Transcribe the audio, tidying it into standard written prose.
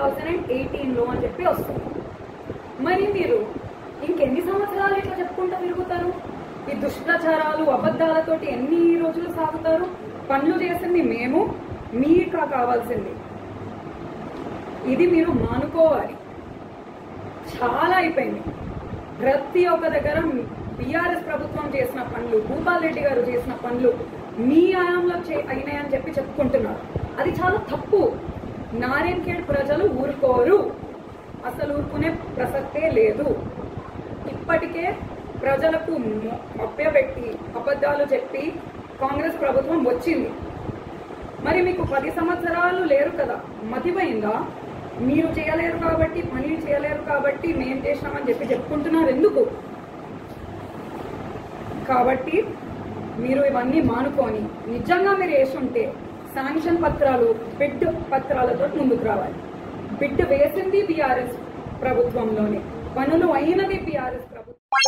2018లో అని చెప్పి వస్తుంది. మరి మీరు ఇంకెన్ని సంవత్సరాలు ఇట్లా చెప్పుకుంటూ తిరుగుతారు? ఈ దుష్ప్రచారాలు అబద్ధాలతోటి ఎన్ని రోజులు సాగుతారు? పనులు చేసింది మేము, మీకు కావాల్సింది ఇది మీరు మానుకోవాలి. చాలా అయిపోయింది. ప్రతి ఒక్క దగ్గర బీఆర్ఎస్ ప్రభుత్వం చేసిన పనులు, భూపాల్ రెడ్డి గారు చేసిన పనులు మీ ఆయాంలో అయినాయని చెప్పి చెప్పుకుంటున్నారు. అది చాలా తప్పు. నారాయణఖేడ్ ప్రజలు ఊరుకోరు, అసలు ఊరుకునే ప్రసక్తే లేదు. ఇప్పటికే ప్రజలకు మభ్యపెట్టి అబద్ధాలు చెప్పి కాంగ్రెస్ ప్రభుత్వం వచ్చింది. మరి మీకు 10 సంవత్సరాలు లేరు కదా, మతిపోయిందా? మీరు చేయలేరు కాబట్టి, పని చేయలేరు కాబట్టి మేం చేసినామని చెప్పి చెప్పుకుంటున్నారు ఎందుకు? కాబట్టి మీరు ఇవన్నీ మానుకొని నిజంగా మీరు వేసుంటే శాంక్షన్ పత్రాలు, బిడ్ పత్రాలతో ముందుకు రావాలి. బిడ్ వేసింది బీఆర్ఎస్ ప్రభుత్వంలోనే, పనులు అయినది బీఆర్ఎస్ ప్రభుత్వం.